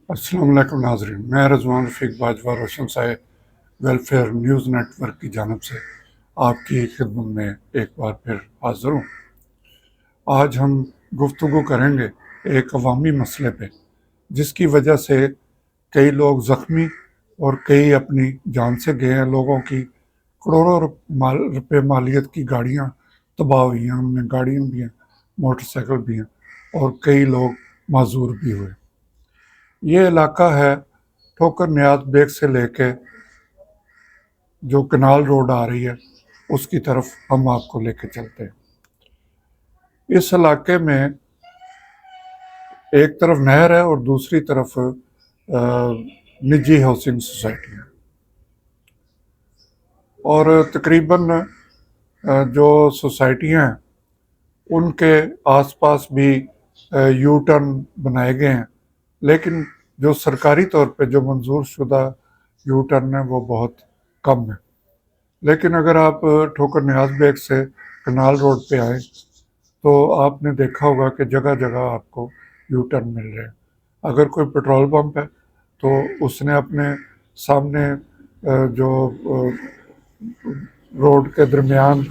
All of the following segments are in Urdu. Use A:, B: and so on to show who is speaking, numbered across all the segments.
A: السلام علیکم ناظرین، میں رضوان رفیق باجوہ روشن سائے ویلفیئر نیوز نیٹ ورک کی جانب سے آپ کی خدمت میں ایک بار پھر حاضر ہوں۔ آج ہم گفتگو کریں گے ایک عوامی مسئلے پہ، جس کی وجہ سے کئی لوگ زخمی اور کئی اپنی جان سے گئے ہیں۔ لوگوں کی کروڑوں روپے مالیت کی گاڑیاں تباہ ہوئی ہیں، ان میں گاڑیاں بھی ہیں، موٹر سائیکل بھی ہیں، اور کئی لوگ معذور بھی ہوئے۔ یہ علاقہ ہے ٹھوکر نیاز بیگ سے لے کے جو کنال روڈ آ رہی ہے اس کی طرف ہم آپ کو لے کے چلتے ہیں۔ اس علاقے میں ایک طرف نہر ہے اور دوسری طرف نجی ہاؤسنگ سوسائٹی ہے، اور تقریباً جو سوسائٹیاں ہیں ان کے آس پاس بھی یو ٹرن بنائے گئے ہیں، لیکن جو سرکاری طور پہ جو منظور شدہ یو ٹرن ہے وہ بہت کم ہے۔ لیکن اگر آپ ٹھوکر نیاز بیگ سے کنال روڈ پہ آئیں تو آپ نے دیکھا ہوگا کہ جگہ جگہ آپ کو یو ٹرن مل رہے ہیں۔ اگر کوئی پیٹرول پمپ ہے تو اس نے اپنے سامنے جو روڈ کے درمیان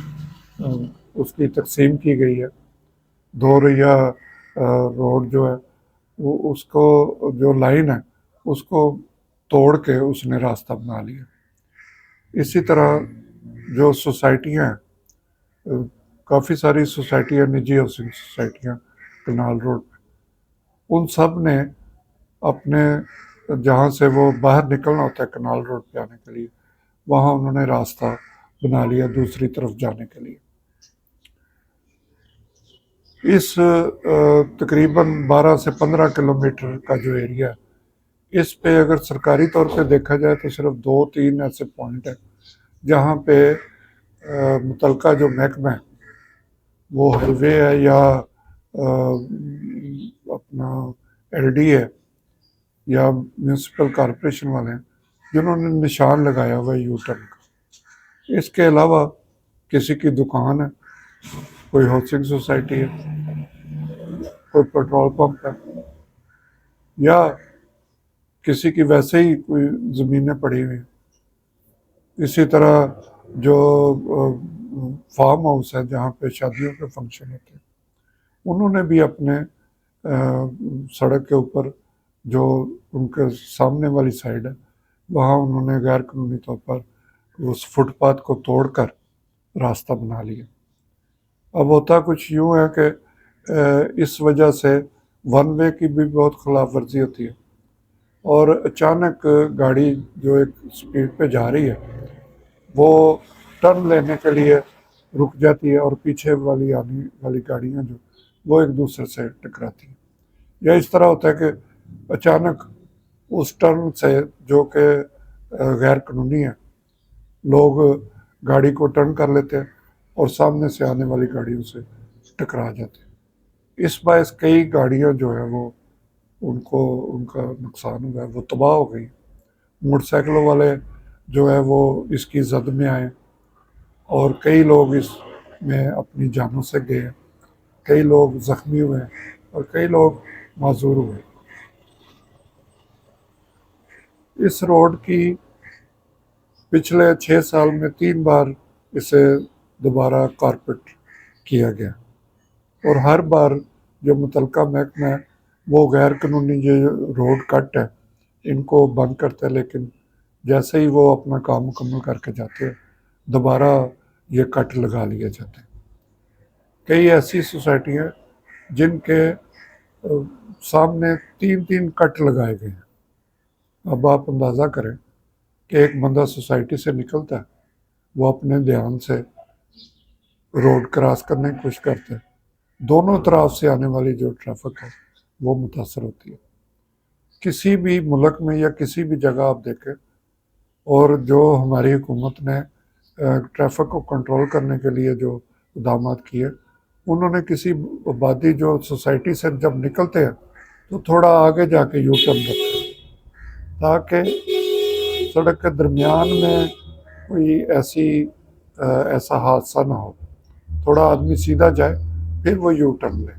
A: اس کی تقسیم کی گئی ہے، دو رہیا روڈ جو ہے وہ اس کو جو لائن ہے اس کو توڑ کے اس نے راستہ بنا لیا۔ اسی طرح جو سوسائٹیاں ہیں، کافی ساری سوسائٹیاں، نجی ہاؤسنگ سوسائٹیاں کنال روڈ پہ، ان سب نے اپنے جہاں سے وہ باہر نکلنا ہوتا ہے کنال روڈ پہ آنے کے لیے، وہاں انہوں نے راستہ بنا لیا دوسری طرف جانے کے لیے۔ اس تقریباً 12 سے 15 کلومیٹر کا جو ایریا ہے، اس پہ اگر سرکاری طور پہ دیکھا جائے تو صرف 2-3 ایسے پوائنٹ ہیں جہاں پہ متعلقہ جو محکمہ ہے، وہ ہائیوے ہے یا اپنا ایل ڈی ہے یا میونسپل کارپوریشن والے ہیں، جنہوں نے نشان لگایا ہوا ہے یو ٹرن کا۔ اس کے علاوہ کسی کی دکان ہے، کوئی ہاؤسنگ سوسائٹی ہے، کوئی پیٹرول پمپ ہے، یا کسی کی ویسے ہی کوئی زمینیں پڑی ہوئی ہیں۔ اسی طرح جو فارم ہاؤس ہے جہاں پہ شادیوں کے فنکشن ہوتے ہیں، انہوں نے بھی اپنے سڑک کے اوپر جو ان کے سامنے والی سائڈ ہے وہاں انہوں نے غیر قانونی طور پر اس فٹ پاتھ کو توڑ کر راستہ بنا لیا۔ اب ہوتا کچھ یوں ہے کہ اس وجہ سے ون وے کی بھی بہت خلاف ورزی ہوتی ہے، اور اچانک گاڑی جو ایک سپیڈ پہ جا رہی ہے وہ ٹرن لینے کے لیے رک جاتی ہے، اور پیچھے والی آنے والی گاڑیاں جو وہ ایک دوسرے سے ٹکراتی ہیں۔ یا اس طرح ہوتا ہے کہ اچانک اس ٹرن سے جو کہ غیر قانونی ہے، لوگ گاڑی کو ٹرن کر لیتے ہیں اور سامنے سے آنے والی گاڑیوں سے ٹکرا جاتے ہیں۔ اس باعث کئی گاڑیاں جو ہے وہ ان کا نقصان ہوا ہے، وہ تباہ ہو گئی۔ موٹر سائیکلوں والے جو ہے وہ اس کی زد میں آئے اور کئی لوگ اس میں اپنی جانوں سے گئے، کئی لوگ زخمی ہوئے اور کئی لوگ معذور ہوئے۔ اس روڈ کی پچھلے 6 سال میں 3 بار اسے دوبارہ کارپیٹ کیا گیا، اور ہر بار جو متعلقہ محکمہ ہے وہ غیر قانونی یہ روڈ کٹ ہے ان کو بند کرتا ہے، لیکن جیسے ہی وہ اپنا کام مکمل کر کے جاتے ہیں دوبارہ یہ کٹ لگا لیے جاتے ہیں۔ کئی ایسی سوسائٹیاں جن کے سامنے 3 کٹ لگائے گئے ہیں۔ اب آپ اندازہ کریں کہ ایک بندہ سوسائٹی سے نکلتا ہے، وہ اپنے دھیان سے روڈ کراس کرنے کی کوشش کرتے ہیں، دونوں طرف سے آنے والی جو ٹریفک ہے وہ متاثر ہوتی ہے۔ کسی بھی ملک میں یا کسی بھی جگہ آپ دیکھیں، اور جو ہماری حکومت نے ٹریفک کو کنٹرول کرنے کے لیے جو اقدامات کیے، انہوں نے کسی آبادی جو سوسائٹی سے جب نکلتے ہیں تو تھوڑا آگے جا کے یو ٹرن کرتے ہیں، تاکہ سڑک کے درمیان میں کوئی ایسا حادثہ نہ ہو، تھوڑا آدمی سیدھا جائے پھر وہ یو ٹرن لے۔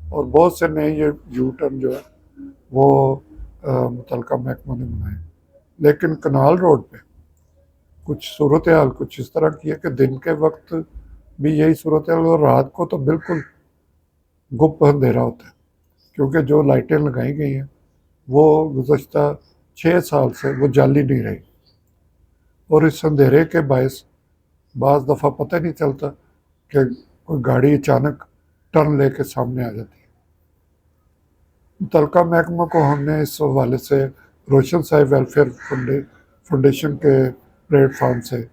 A: اور بہت سے نئے یہ یو ٹرن جو ہے وہ متعلقہ محکمہ نے بنائے، لیکن کنال روڈ پہ کچھ صورتحال کچھ اس طرح کی ہے کہ دن کے وقت بھی یہی صورتحال اور رات کو تو بالکل گپ اندھیرا ہوتا ہے، کیونکہ جو لائٹیں لگائی گئی ہیں وہ گزشتہ 6 سال سے وہ جال ہی نہیں رہی، اور اس اندھیرے کے باعث بعض دفعہ پتہ نہیں چلتا کہ کوئی گاڑی اچانک ٹرن لے کے سامنے آ جاتی ہے۔ متعلقہ محکمہ کو ہم نے اس حوالے سے روشن صاحب ویلفیئر فاؤنڈیشن کے پلیٹ فارم سے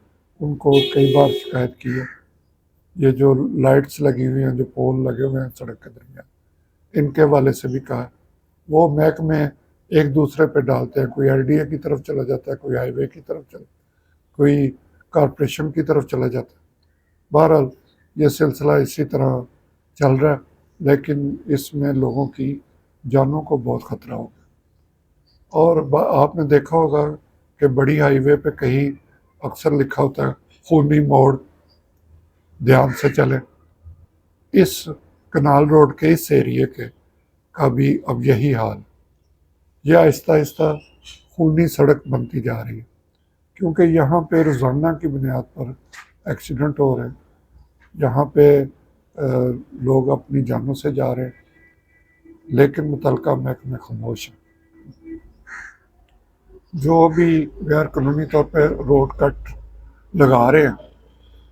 A: ان کو کئی بار شکایت کی ہے۔ یہ جو لائٹس لگی ہوئی ہیں، جو پول لگے ہوئے ہیں سڑک کے درمیان، ان کے حوالے سے بھی کہا، وہ محکمے ایک دوسرے پہ ڈالتے ہیں، کوئی ایل ڈی اے کی طرف چلا جاتا ہے، کوئی ہائی وے کی طرف چلا، کوئی کارپوریشن کی طرف چلا جاتا ہے۔ بہرحال یہ سلسلہ اسی طرح چل رہا ہے، لیکن اس میں لوگوں کی جانوں کو بہت خطرہ ہوگا۔ اور آپ نے دیکھا ہوگا کہ بڑی ہائی وے پہ کہیں اکثر لکھا ہوتا ہے خونی موڑ، دھیان سے چلیں۔ اس کنال روڈ کے اس ایریے کے کا بھی اب یہی حال، یہ آہستہ آہستہ خونی سڑک بنتی جا رہی ہے، کیونکہ یہاں پہ روزانہ کی بنیاد پر ایکسیڈنٹ ہو رہے ہیں، یہاں پہ لوگ اپنی جانوں سے جا رہے ہیں، لیکن متعلقہ محکمے خاموش ہیں۔ جو بھی غیر قانونی طور پہ روڈ کٹ لگا رہے ہیں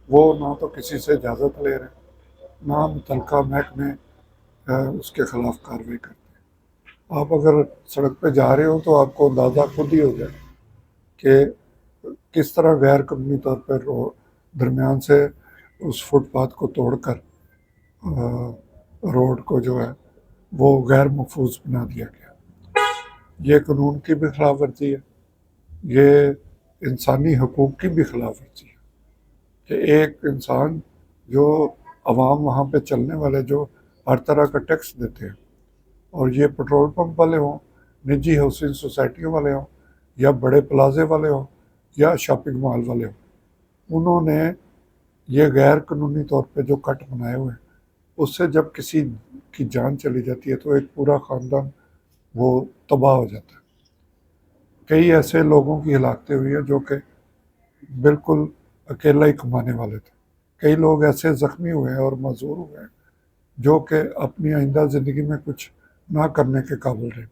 A: وہ نہ تو کسی سے اجازت لے رہے ہیں، نہ متعلقہ محکمے اس کے خلاف کارروائی کرتے ہیں۔ آپ اگر سڑک پہ جا رہے ہو تو آپ کو اندازہ خود ہی ہو جائے کہ کس طرح غیر قانونی طور پر درمیان سے اس فٹ پاتھ کو توڑ کر روڈ کو جو ہے وہ غیر محفوظ بنا دیا گیا۔ یہ قانون کی بھی خلاف ورزی ہے، یہ انسانی حقوق کی بھی خلاف ورزی ہے کہ ایک انسان جو عوام وہاں پہ چلنے والے جو ہر طرح کا ٹیکس دیتے ہیں، اور یہ پٹرول پمپ والے ہوں، نجی ہاؤسنگ سوسائٹیوں والے ہوں، یا بڑے پلازے والے ہوں، یا شاپنگ مال والے ہوں، انہوں نے یہ غیر قانونی طور پہ جو کٹ بنائے ہوئے ہیں، اس سے جب کسی کی جان چلی جاتی ہے تو ایک پورا خاندان وہ تباہ ہو جاتا ہے۔ کئی ایسے لوگوں کی ہلاکتیں ہوئی ہیں جو کہ بالکل اکیلا ہی کمانے والے تھے، کئی لوگ ایسے زخمی ہوئے ہیں اور معذور ہوئے ہیں جو کہ اپنی آئندہ زندگی میں کچھ نہ کرنے کے قابل رہے۔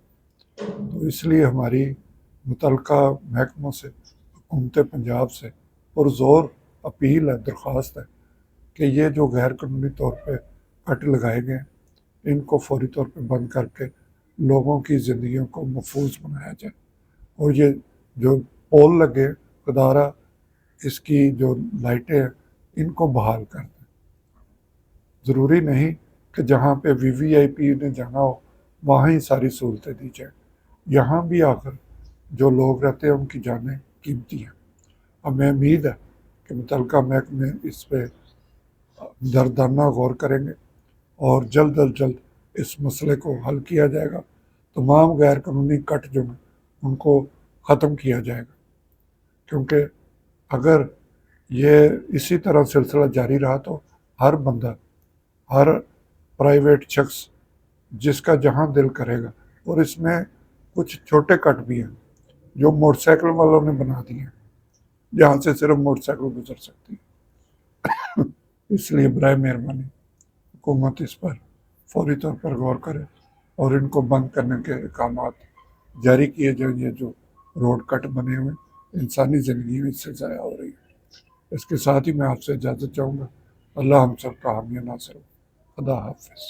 A: تو اس لیے ہماری متعلقہ محکموں سے، حکومت پنجاب سے پرزور اپیل ہے، درخواست ہے کہ یہ جو غیر قانونی طور پہ کٹ لگائے گئے ہیں ان کو فوری طور پہ بند کر کے لوگوں کی زندگیوں کو محفوظ بنایا جائے، اور یہ جو پول لگے ادارہ اس کی جو لائٹیں ہیں ان کو بحال کر دیں۔ ضروری نہیں کہ جہاں پہ وی وی آئی پی نے جانا ہو وہاں ہی ساری سہولتیں دی جائیں، یہاں بھی آ کر جو لوگ رہتے ہیں ان کی جانیں قیمتی ہیں۔ ہمیں امید ہے کہ متعلقہ محکمے اس پہ دردانہ غور کریں گے اور جلد از جلد اس مسئلے کو حل کیا جائے گا، تمام غیر قانونی کٹ جو ہیں ان کو ختم کیا جائے گا، کیونکہ اگر یہ اسی طرح سلسلہ جاری رہا تو ہر بندہ، ہر پرائیویٹ شخص جس کا جہاں دل کرے گا، اور اس میں کچھ چھوٹے کٹ بھی ہیں جو موٹر سائیکل والوں نے بنا دیے ہیں جہاں سے صرف موٹر سائیکل گزر سکتی ہے۔ اس لیے برائے مہربانی حکومت اس پر فوری طور پر غور کرے اور ان کو بند کرنے کے احکامات جاری کیے جائیں۔ یہ جو روڈ کٹ بنے ہوئے انسانی زندگی میں اس سے ضائع ہو رہی ہے۔ اس کے ساتھ ہی میں آپ سے اجازت چاہوں گا۔ اللہ ہم سب کا حامی و ناصر ہو۔ خدا حافظ۔